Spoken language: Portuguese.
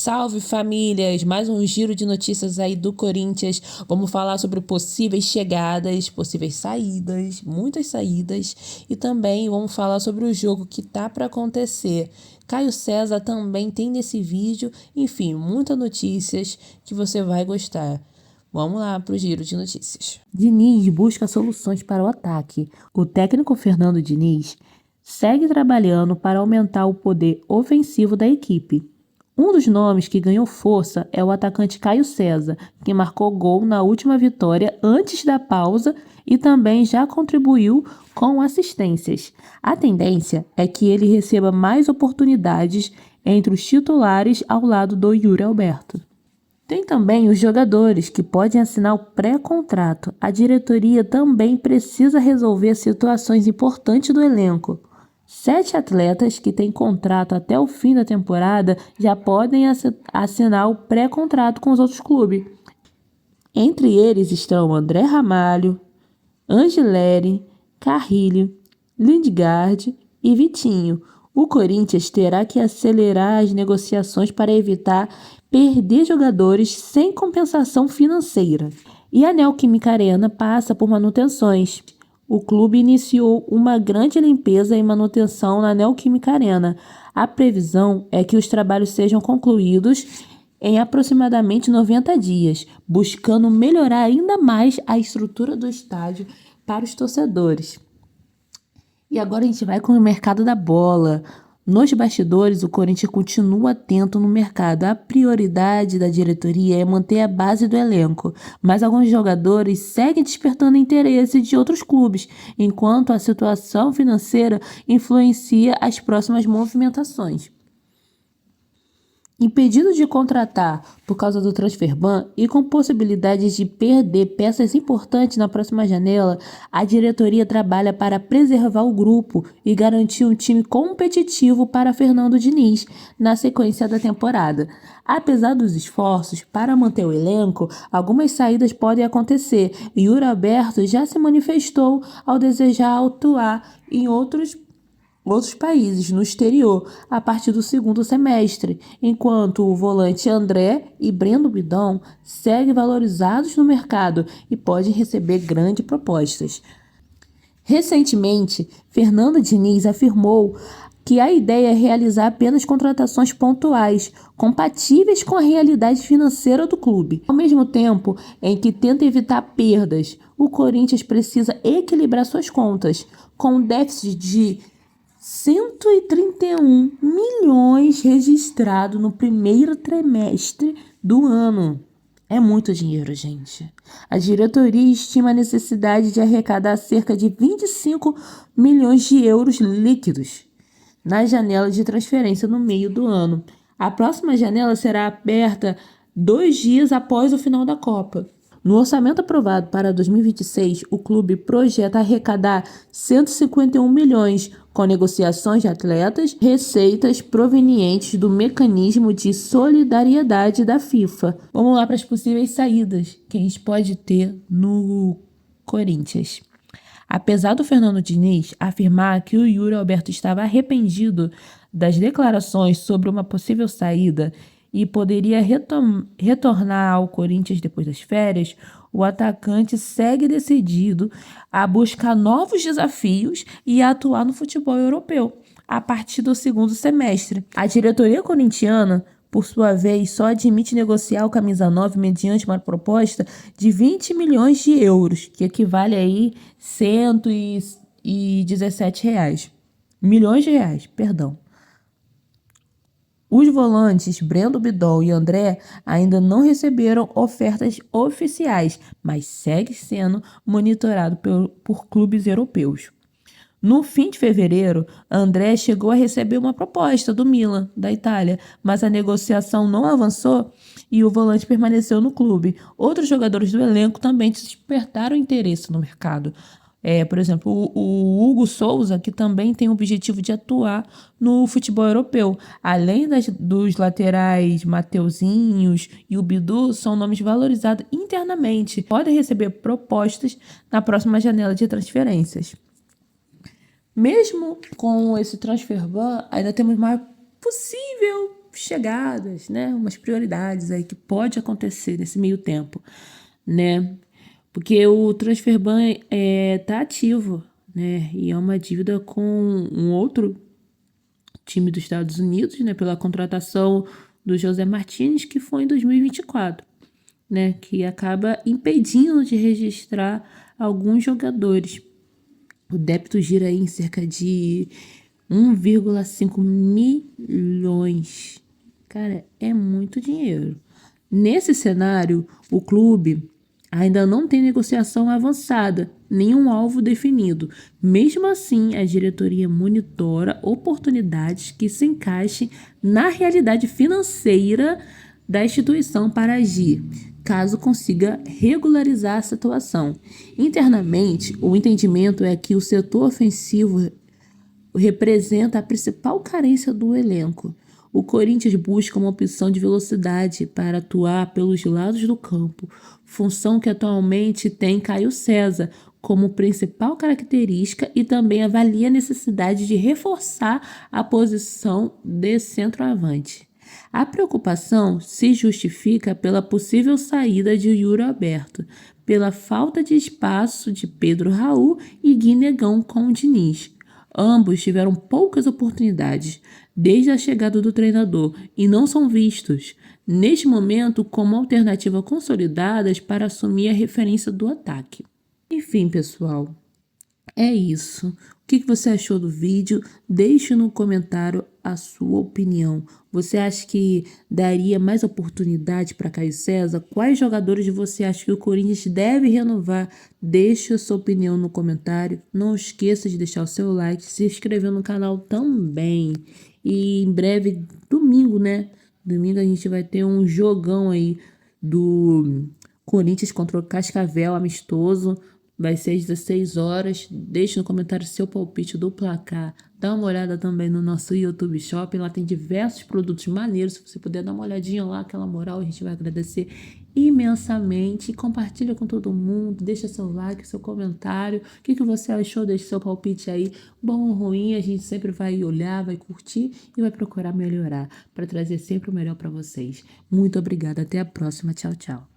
Salve famílias! Mais um giro de notícias aí do Corinthians. Vamos falar sobre possíveis chegadas, possíveis saídas, muitas saídas, e também vamos falar sobre o jogo que tá para acontecer. Caio César também tem nesse vídeo, enfim, muitas notícias que você vai gostar. Vamos lá para o giro de notícias. Diniz busca soluções para o ataque. O técnico Fernando Diniz segue trabalhando para aumentar o poder ofensivo da equipe. Um dos nomes que ganhou força é o atacante Caio César, que marcou gol na última vitória antes da pausa e também já contribuiu com assistências. A tendência é que ele receba mais oportunidades entre os titulares ao lado do Yuri Alberto. Tem também os jogadores que podem assinar o pré-contrato. A diretoria também precisa resolver situações importantes do elenco. 7 atletas que têm contrato até o fim da temporada já podem assinar o pré-contrato com os outros clubes. Entre eles estão André Ramalho, Angeleri, Carrilho, Lindgard e Vitinho. O Corinthians terá que acelerar as negociações para evitar perder jogadores sem compensação financeira. E a Neoquímica Arena passa por manutenções. O clube iniciou uma grande limpeza e manutenção na Neoquímica Arena. A previsão é que os trabalhos sejam concluídos em aproximadamente 90 dias, buscando melhorar ainda mais a estrutura do estádio para os torcedores. E agora a gente vai com o mercado da bola. Nos bastidores, o Corinthians continua atento no mercado. A prioridade da diretoria é manter a base do elenco, mas alguns jogadores seguem despertando interesse de outros clubes, enquanto a situação financeira influencia as próximas movimentações. Impedido de contratar por causa do transfer ban e com possibilidades de perder peças importantes na próxima janela, a diretoria trabalha para preservar o grupo e garantir um time competitivo para Fernando Diniz na sequência da temporada. Apesar dos esforços para manter o elenco, algumas saídas podem acontecer e Yuri Alberto já se manifestou ao desejar atuar em outros países no exterior a partir do segundo semestre, enquanto o volante André e Breno Bidon seguem valorizados no mercado e podem receber grandes propostas. Recentemente, Fernando Diniz afirmou que a ideia é realizar apenas contratações pontuais, compatíveis com a realidade financeira do clube. Ao mesmo tempo em que tenta evitar perdas, o Corinthians precisa equilibrar suas contas, com um déficit de 131 milhões registrado no primeiro trimestre do ano. É muito dinheiro, gente. A diretoria estima a necessidade de arrecadar cerca de 25 milhões de euros líquidos na janela de transferência no meio do ano. A próxima janela será aberta 2 dias após o final da Copa. No orçamento aprovado para 2026, o clube projeta arrecadar 151 milhões com negociações de atletas, receitas provenientes do mecanismo de solidariedade da FIFA. Vamos lá para as possíveis saídas que a gente pode ter no Corinthians. Apesar do Fernando Diniz afirmar que o Yuri Alberto estava arrependido das declarações sobre uma possível saída e poderia retornar ao Corinthians depois das férias, o atacante segue decidido a buscar novos desafios e a atuar no futebol europeu a partir do segundo semestre. A diretoria corintiana, por sua vez, só admite negociar o camisa 9 mediante uma proposta de 20 milhões de euros, que equivale aí a 117 reais. Milhões de reais, perdão. Os volantes Breno Bidon e André ainda não receberam ofertas oficiais, mas segue sendo monitorado por clubes europeus. No fim de fevereiro, André chegou a receber uma proposta do Milan, da Itália, mas a negociação não avançou e o volante permaneceu no clube. Outros jogadores do elenco também despertaram interesse no mercado. Por exemplo, o Hugo Souza, que também tem o objetivo de atuar no futebol europeu. Além dos laterais Mateuzinhos e o Bidu, são nomes valorizados internamente. Podem receber propostas na próxima janela de transferências. Mesmo com esse transfer ban, ainda temos uma possível chegadas, né? Umas prioridades aí que pode acontecer nesse meio tempo, né? Porque o Transferban tá ativo, né? E é uma dívida com um outro time dos Estados Unidos, né? Pela contratação do José Martínez, que foi em 2024, né? Que acaba impedindo de registrar alguns jogadores. O débito gira aí em cerca de 1,5 milhões. Cara, é muito dinheiro. Nesse cenário, o clube ainda não tem negociação avançada, nenhum alvo definido. Mesmo assim, a diretoria monitora oportunidades que se encaixem na realidade financeira da instituição para agir, caso consiga regularizar a situação. Internamente, o entendimento é que o setor ofensivo representa a principal carência do elenco. O Corinthians busca uma opção de velocidade para atuar pelos lados do campo, função que atualmente tem Caio César como principal característica, e também avalia a necessidade de reforçar a posição de centroavante. A preocupação se justifica pela possível saída de Yuri Alberto, pela falta de espaço de Pedro Raul e Guinegão com o Diniz. Ambos tiveram poucas oportunidades desde a chegada do treinador e não são vistos, neste momento, como alternativa consolidadas para assumir a referência do ataque. Enfim, pessoal, é isso. O que você achou do vídeo? Deixe no comentário a sua opinião. Você acha que daria mais oportunidade para Caio César? Quais jogadores você acha que o Corinthians deve renovar? Deixe a sua opinião no comentário. Não esqueça de deixar o seu like, se inscrever no canal também. E em breve, domingo, né? Domingo a gente vai ter um jogão aí do Corinthians contra o Cascavel, amistoso. Vai ser às 16 horas. Deixe no comentário seu palpite do placar. Dá uma olhada também no nosso YouTube Shopping. Lá tem diversos produtos maneiros. Se você puder dar uma olhadinha lá, aquela moral, a gente vai agradecer imensamente. Compartilha com todo mundo. Deixa seu like, seu comentário. O que você achou? Deixe seu palpite aí. Bom ou ruim, a gente sempre vai olhar, vai curtir e vai procurar melhorar para trazer sempre o melhor para vocês. Muito obrigada. Até a próxima. Tchau, tchau.